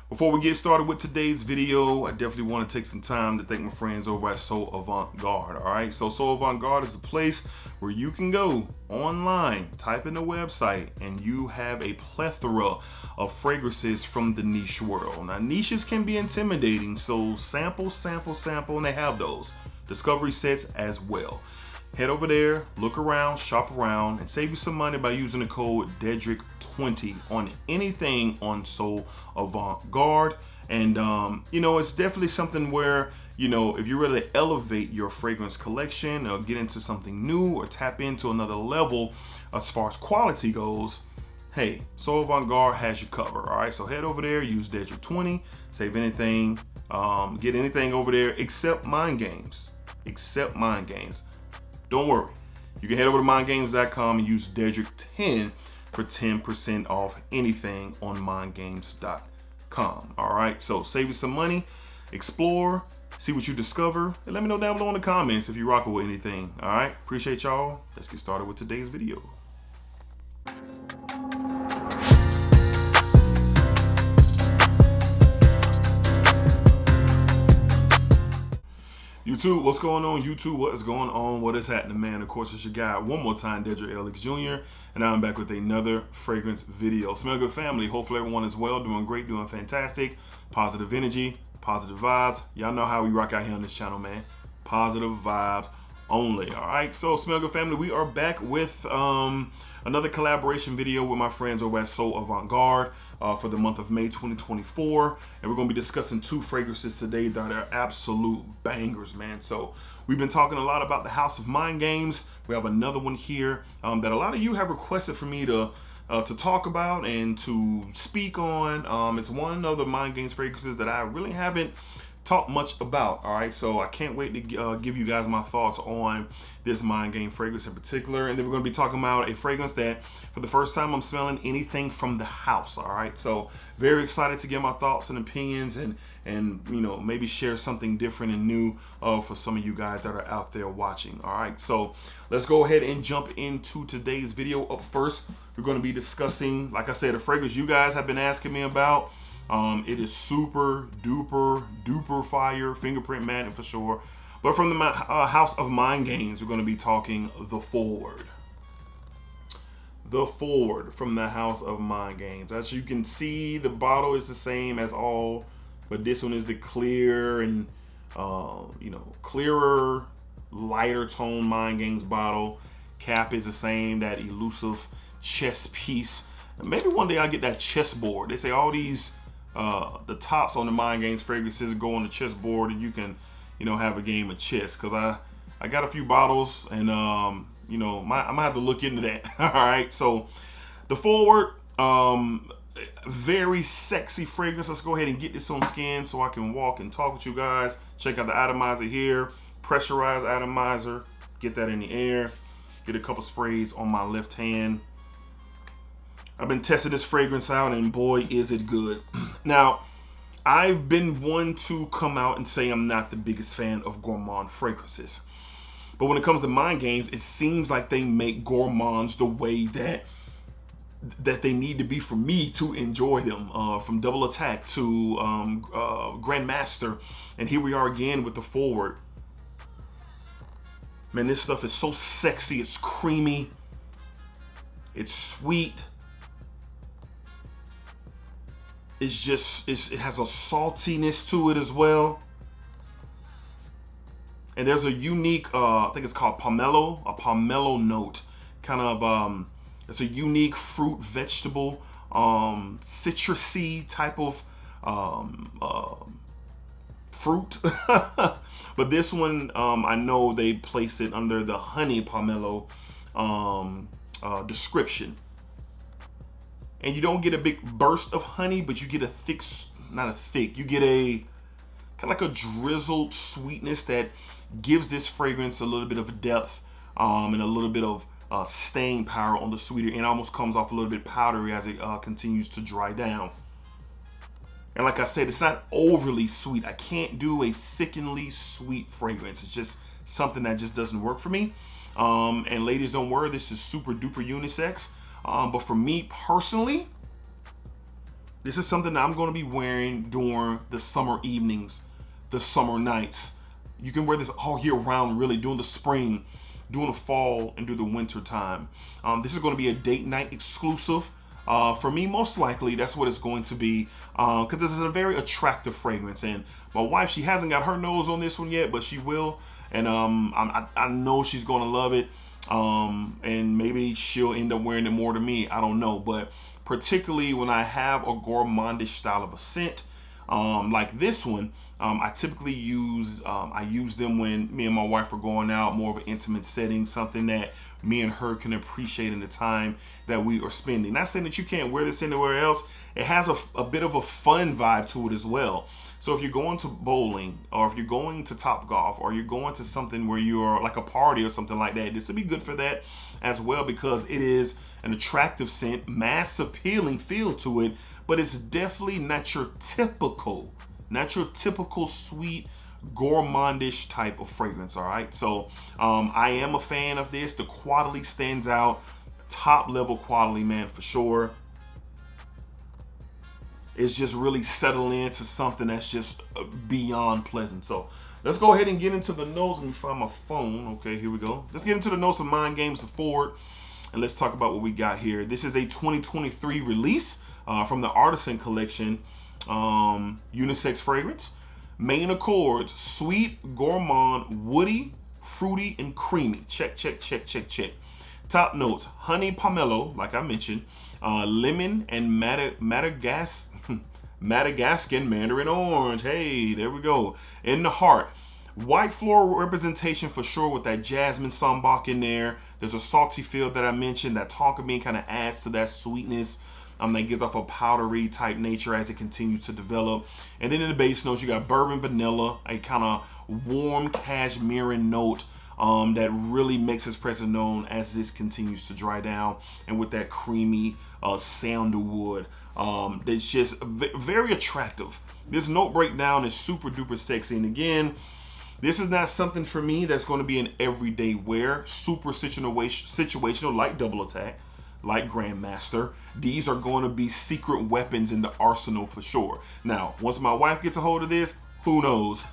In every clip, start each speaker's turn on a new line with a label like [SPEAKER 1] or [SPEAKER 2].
[SPEAKER 1] Before we get started with today's video, I definitely want to take some time to thank my friends over at Avant Garde. All right, so Avant Garde is a place where you can go online, type in the website, and you have a plethora of fragrances from the niche world. Now, niches can be intimidating, so sample, and they have those discovery sets as well. Head over there, look around, shop around, and save you some money by using the code DEDRICK20 on anything on Avant Garde. And it's definitely something where, if you really elevate your fragrance collection or get into something new or tap into another level as far as quality goes, hey, Avant Garde has you covered. All right, so head over there, use DEDRICK20, save anything, get anything over there except mind games. Don't worry. You can head over to mindgames.com and use Dedrick10 for 10% off anything on mindgames.com. All right, so save you some money, explore, see what you discover, and let me know down below in the comments if you rock with anything. All right, appreciate y'all. Let's get started with today's video. YouTube, what's going on? YouTube, what is going on? What is happening, man? Of course, it's your guy, one more time, DEDRICKHJR, and I'm back with another fragrance video. Smell good, family. Hopefully everyone is well, doing great, doing fantastic. Positive energy, positive vibes. Y'all know how we rock out here on this channel, man. Positive vibes only. All right, so Smell Good, family, we are back with another collaboration video with my friends over at Avant Garde for the month of May 2024, and we're going to be discussing two fragrances today that are absolute bangers, man. So we've been talking a lot about the House of Mind Games. We have another one here that a lot of you have requested for me to talk about and to speak on. It's one of the Mind Games fragrances that I really haven't talked much about. All right, so I can't wait to give you guys my thoughts on this Mind Game fragrance in particular, and then we're going to be talking about a fragrance that for the first time I'm smelling anything from the house. All right, so very excited to get my thoughts and opinions and maybe share something different and new for some of you guys that are out there watching. All right, so let's go ahead and jump into today's video. Up first, we're going to be discussing, like I said, a fragrance you guys have been asking me about. It is super duper fire, fingerprint matte for sure. But from the House of Mind Games, we're going to be talking the Forward. The Forward from the House of Mind Games. As you can see, the bottle is the same as all, but this one is the clear and clearer, lighter tone Mind Games bottle. Cap is the same, that elusive chess piece. And maybe one day I'll get that chessboard. They say all these the tops on the Mind Games fragrances go on the chessboard, and you can have a game of chess, because I got a few bottles, and I'm gonna have to look into that. All right, so the Forward, very sexy fragrance. Let's go ahead and get this on skin so I can walk and talk with you guys. Check out the atomizer here, pressurized atomizer. Get that in the air. Get a couple sprays on my left hand. I've been testing this fragrance out, and boy, is it good. Now, I've been one to come out and say I'm not the biggest fan of gourmand fragrances. But when it comes to Mind Games, it seems like they make gourmands the way that they need to be for me to enjoy them. From Double Attack to Grandmaster, and here we are again with the Forward. Man, this stuff is so sexy. It's creamy. It's sweet. It has a saltiness to it as well. And there's a unique, I think it's called pomelo, a pomelo note. Kind of, it's a unique fruit, vegetable, citrusy type of fruit. But this one, I know they placed it under the honey pomelo description. And you don't get a big burst of honey, but you get you get a kind of like a drizzled sweetness that gives this fragrance a little bit of depth and a little bit of staying power on the sweeter end. Almost comes off a little bit powdery as it continues to dry down. And like I said, it's not overly sweet. I can't do a sickeningly sweet fragrance. It's just something that just doesn't work for me. And ladies, don't worry, this is super duper unisex. But for me personally, This is something that I'm going to be wearing during the summer evenings, the summer nights. You can wear this all year round, really, during the spring, during the fall, and during the winter time. This is going to be a date night exclusive. For me, most likely, that's what it's going to be, because this is a very attractive fragrance. And my wife, she hasn't got her nose on this one yet, but she will. And I know she's going to love it. And maybe she'll end up wearing it more than me. I don't know. But particularly when I have a gourmandish style of a scent, like this one, I typically use them when me and my wife are going out, more of an intimate setting, something that me and her can appreciate in the time that we are spending. Not saying that you can't wear this anywhere else. It has a bit of a fun vibe to it as well. So if you're going to bowling, or if you're going to Topgolf, or you're going to something where you're like a party or something like that, this would be good for that as well, because it is an attractive scent, mass appealing feel to it, but it's definitely not your typical sweet, gourmandish type of fragrance. All right, so I am a fan of this. The quality stands out, top level quality, man, for sure. It's just really settling into something that's just beyond pleasant. So let's go ahead and get into the nose. Let me find my phone. Okay, here we go. Let's get into the Nose of Mind Games, the Forward, and let's talk about what we got here. This is a 2023 release from the Artisan Collection, unisex fragrance. Main accords: sweet, gourmand, woody, fruity, and creamy. Check, check, check, check, check. Top notes: honey pomelo, like I mentioned, lemon, and Madagascan mandarin orange. Hey, there we go. In the heart, white floral representation for sure, with that jasmine sambac in there. There's a salty feel that I mentioned. That tonka bean kind of adds to that sweetness. That gives off a powdery type nature as it continues to develop. And then in the base notes, you got bourbon vanilla, a kind of warm cashmere note that really makes its presence known as this continues to dry down. And with that creamy sandalwood, it's just very attractive. This note breakdown is super duper sexy. And again, this is not something for me that's going to be an everyday wear. Super situational, like Double Attack, like Grandmaster. These are going to be secret weapons in the arsenal for sure. Now, once my wife gets a hold of this, who knows?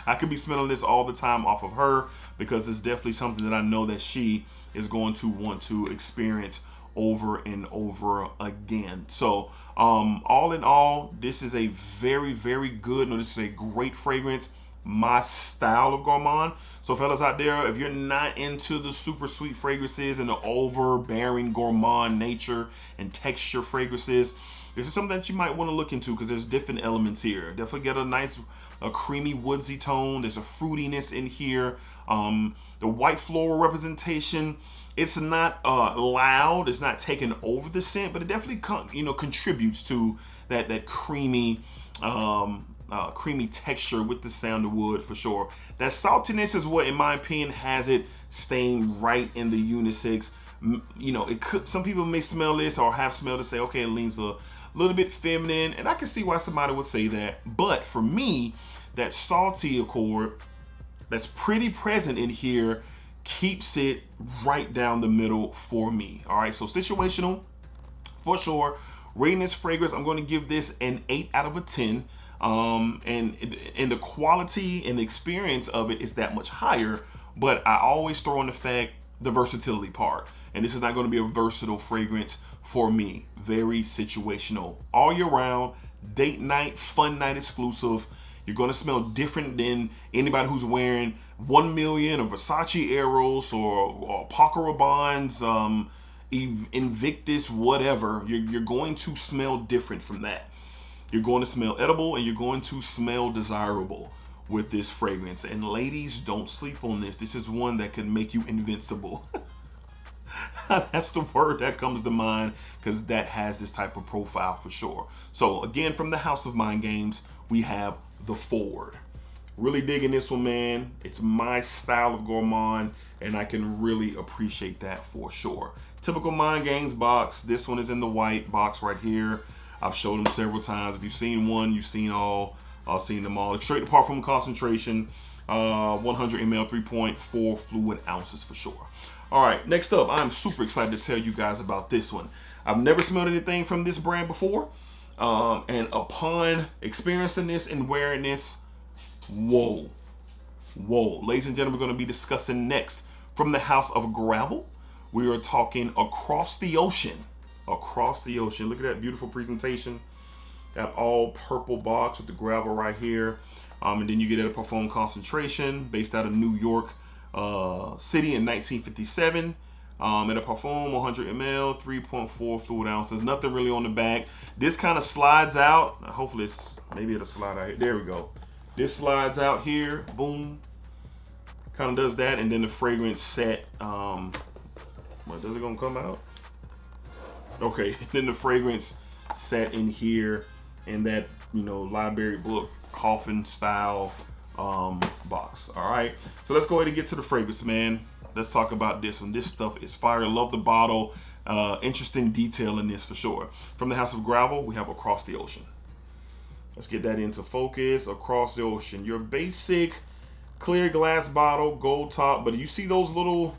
[SPEAKER 1] I could be smelling this all the time off of her, because it's definitely something that I know that she is going to want to experience over and over again. So all in all, this is a very, very good, no, this is a great fragrance. My style of gourmand. So fellas out there, if you're not into the super sweet fragrances and the overbearing gourmand nature and texture fragrances, this is something that you might want to look into, because there's different elements here. Definitely get a nice creamy woodsy tone. There's a fruitiness in here. The white floral representation, it's not loud, it's not taking over the scent, but it definitely contributes to that creamy creamy texture with the sandalwood for sure. That saltiness is what, in my opinion, has it staying right in the unisex. It could, some people may smell this or have smelled it, say, okay, it leans a little bit feminine, and I can see why somebody would say that. But for me, that salty accord that's pretty present in here keeps it right down the middle for me. All right, so situational for sure. Rating this fragrance, I'm going to give this an 8 out of a 10. And the quality and the experience of it is that much higher, but I always throw in the fact, the versatility part. And this is not going to be a versatile fragrance for me. Very situational, all year round, date night, fun night exclusive. You're going to smell different than anybody who's wearing 1 Million or Versace Eros or Paco Rabanne's Invictus, whatever. You're going to smell different from that. You're going to smell edible, and you're going to smell desirable with this fragrance. And ladies, don't sleep on this. This is one that can make you invincible. That's the word that comes to mind, because that has this type of profile for sure. So again, from the House of Mind Games, we have the Forward. Really digging this one, man. It's my style of gourmand, and I can really appreciate that for sure. Typical Mind Games box. This one is in the white box right here. I've showed them several times. If you've seen one, you've seen all. I've seen them all. Straight to parfum concentration, 100 ml, 3.4 fluid ounces for sure. All right, next up, I'm super excited to tell you guys about this one. I've never smelled anything from this brand before. And upon experiencing this and wearing this, whoa. Ladies and gentlemen, we're going to be discussing next from the House of Gravel. We are talking Across the Ocean. Across the Ocean. Look at that beautiful presentation. That all purple box with the gravel right here. And then you get a perform concentration based out of New York City in 1957. At a perform 100 ml, 3.4 fluid ounces. Nothing really on the back. This kind of slides out. Hopefully maybe it'll slide out here. There we go. This slides out here. Boom. Kind of does that. And then the fragrance set. What, does it gonna come out? Okay. Then the fragrance set in here in that, library book coffin style box. All right. So let's go ahead and get to the fragrance, man. Let's talk about this one. This stuff is fire. Love the bottle. Interesting detail in this for sure. From the House of Gravel, we have Across the Ocean. Let's get that into focus. Across the Ocean. Your basic clear glass bottle, gold top. But you see those little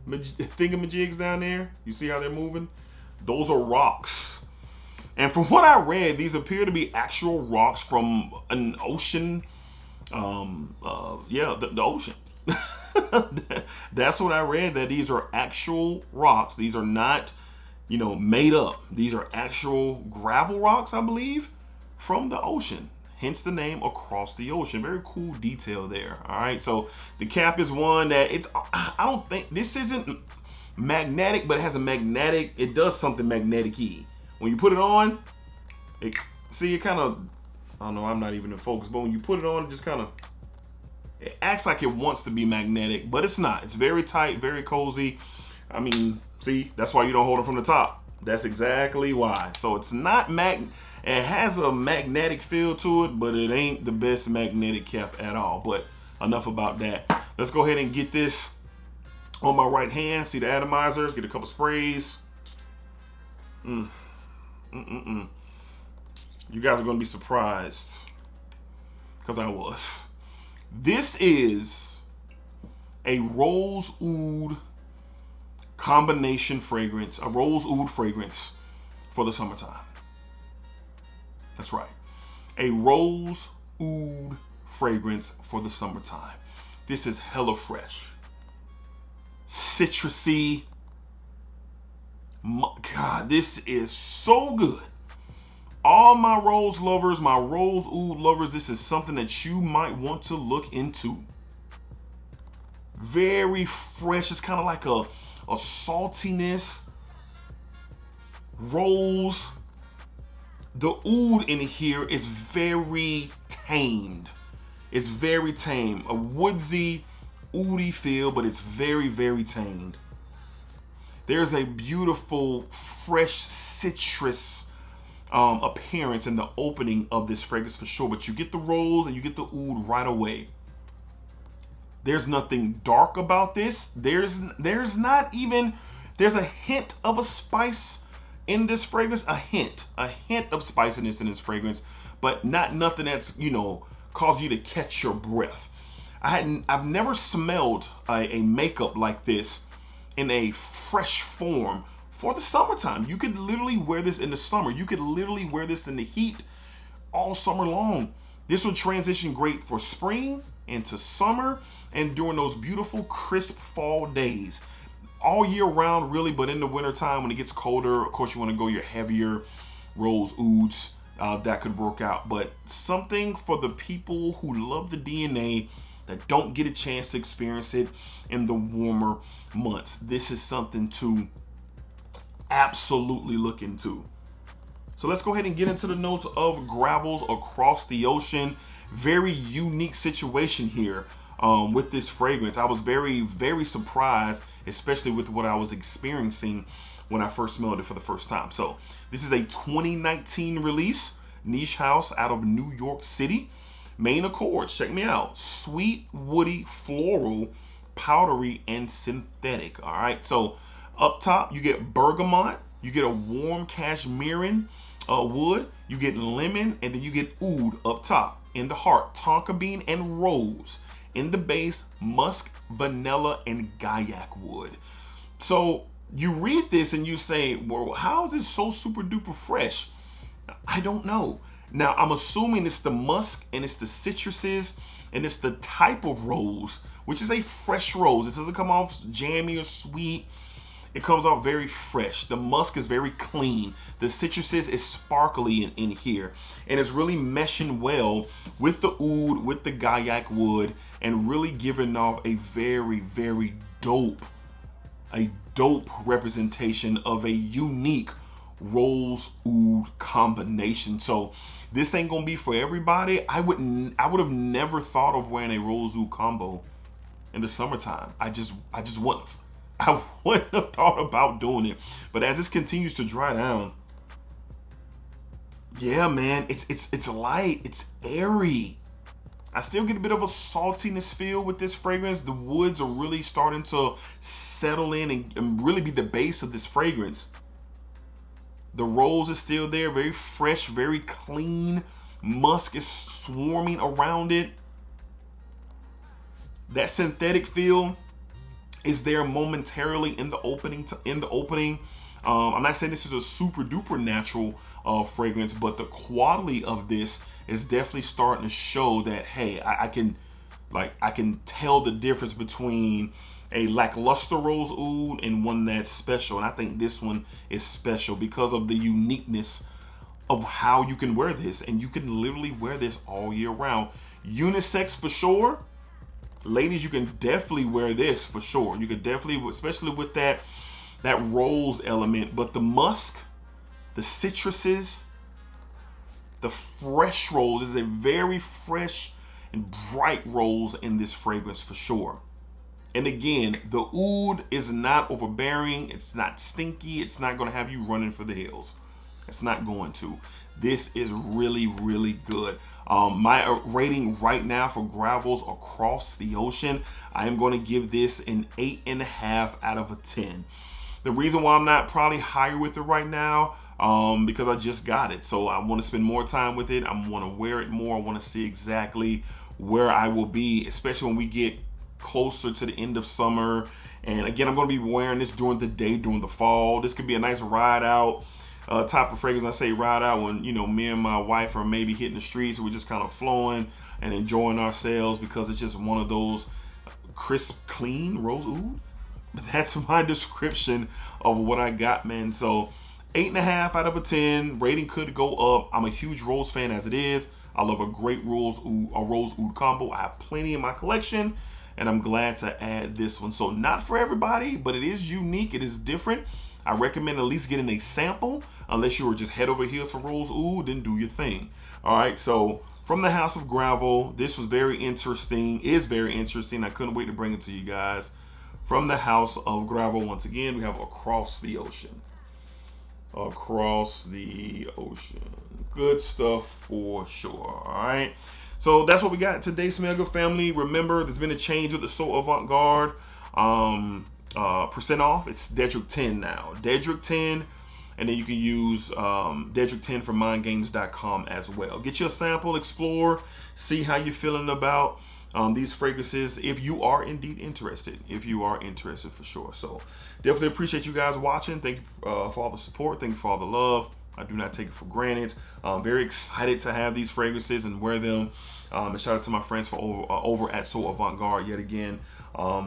[SPEAKER 1] thingamajigs down there? You see how they're moving? Those are rocks. And from what I read, these appear to be actual rocks from an ocean. The ocean. That's what I read, that these are actual rocks. These are not, made up. These are actual gravel rocks, I believe, from the ocean. Hence the name Across the Ocean. Very cool detail there. All right. So the cap is one that I don't think this isn't magnetic, but it has it does something magnetic-y. When you put it on, it kind of, I don't know, I'm not even in focus, but when you put it on, it just kind of, it acts like it wants to be magnetic, but it's not. It's very tight, very cozy. I mean, see, that's why you don't hold it from the top. That's exactly why. So it's not it has a magnetic feel to it, but it ain't the best magnetic cap at all. But enough about that. Let's go ahead and get this on my right hand. See the atomizer, get a couple sprays. You guys are gonna be surprised, because I was. This is a rose oud combination fragrance, a rose oud fragrance for the summertime. That's right. A rose oud fragrance for the summertime. This is hella fresh. Citrusy. God, this is so good. All my rose lovers, my rose oud lovers, this is something that you might want to look into. Very fresh. It's kind of like a saltiness. Rose. The oud in here is very tamed. It's very tame. A woodsy, oudy feel, but it's very, very tamed. There's a beautiful, fresh citrus appearance in the opening of this fragrance for sure, but you get the rose and you get the oud right away. There's nothing dark about this. There's a hint of a spice in this fragrance, a hint of spiciness in this fragrance, but not nothing that's, cause you to catch your breath. I've never smelled a makeup like this in a fresh form for the summertime. You could literally wear this in the summer. You could literally wear this in the heat all summer long. This would transition great for spring into summer and during those beautiful crisp fall days. All year round, really, but in the wintertime when it gets colder, of course, you want to go your heavier rose ouds. That could work out. But something for the people who love the DNA that don't get a chance to experience it in the warmer months. This is something to absolutely look into. So let's go ahead and get into the notes of Gravel's Across the Ocean. Very unique situation here with this fragrance. I was very, very surprised, especially with what I was experiencing when I first smelled it for the first time. So this is a 2019 release, niche house out of New York City. Main accords, check me out. Sweet, woody, floral, powdery, and synthetic. All right, so up top, you get bergamot, you get a warm cashmere wood, you get lemon, and then you get oud up top. In the heart, tonka bean and rose. In the base, musk, vanilla, and gaiac wood. So you read this and you say, well, how is it so super duper fresh? I don't know. Now, I'm assuming it's the musk and it's the citruses and it's the type of rose, which is a fresh rose. It doesn't come off jammy or sweet. It comes out very fresh. The musk is very clean. The citruses is sparkly in here. And it's really meshing well with the oud, with the Gaiac wood, and really giving off a very, very dope representation of a unique rose oud combination. So this ain't gonna be for everybody. I would have never thought of wearing a rose oud combo in the summertime. I just wouldn't have. I wouldn't have thought about doing it. But as this continues to dry down, yeah, man, it's light, it's airy. I still get a bit of a saltiness feel with this fragrance. The woods are really starting to settle in and really be the base of this fragrance. The rose is still there, very fresh, very clean. Musk is swarming around it. That synthetic feel is there momentarily in the opening. I'm not saying this is a super duper natural fragrance, but the quality of this is definitely starting to show that, hey, I can tell the difference between a lackluster rose oud and one that's special. And I think this one is special because of the uniqueness of how you can wear this. And you can literally wear this all year round. Unisex for sure. Ladies, you can definitely wear this for sure. You could definitely, especially with that rose element. But the musk, the citruses, the fresh rose is a very fresh and bright rose in this fragrance for sure. And again, the oud is not overbearing. It's not stinky. It's not going to have you running for the hills. It's not going to. This is really, really good. My rating right now for Gravels Across the Ocean, I am going to give this an 8.5 out of 10. The reason why I'm not probably higher with it right now, because I just got it. So I want to spend more time with it. I want to wear it more. I want to see exactly where I will be, especially when we get closer to the end of summer. And again, I'm going to be wearing this during the day, during the fall. This could be a nice ride out type of fragrance. I say ride out when, you know, me and my wife are maybe hitting the streets. We're just kind of flowing and enjoying ourselves because it's just one of those crisp, clean rose oud. But that's my description of what I got, man. So 8.5 out of 10. Rating could go up. I'm a huge rose fan as it is. I love a great rose oud combo. I have plenty in my collection, and I'm glad to add this one. So not for everybody, but it is unique. It is different. I recommend at least getting a sample. Unless you were just head over heels for rose oud, then do your thing. All right, so from the House of Gravel, this was very interesting. Is very interesting. I couldn't wait to bring it to you guys. From the House of Gravel, once again, we have Across the Ocean. Across the Ocean. Good stuff for sure. All right. So that's what we got today, Smell Good family. Remember, there's been a change with the So Avant Garde. Percent off. It's Dedrick 10 now. Dedrick 10. And then you can use Dedrick 10 from mindgames.com as well. Get your sample, explore, see how you're feeling about these fragrances if you are indeed interested. If you are interested for sure. So definitely appreciate you guys watching. Thank you for all the support. Thank you for all the love. I do not take it for granted. I'm very excited to have these fragrances and wear them. And shout out to my friends for over at So Avant Garde yet again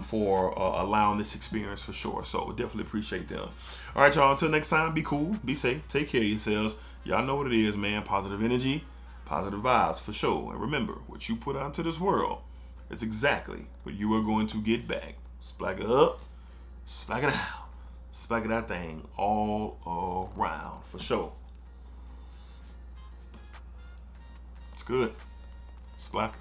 [SPEAKER 1] for allowing this experience for sure. So definitely appreciate them. All right, y'all. Until next time, be cool, be safe, take care of yourselves. Y'all know what it is, man. Positive energy, positive vibes for sure. And remember, what you put out into this world, it's exactly what you are going to get back. Splack it up, splack it out, splack it that thing all around for sure. It's good. Splack.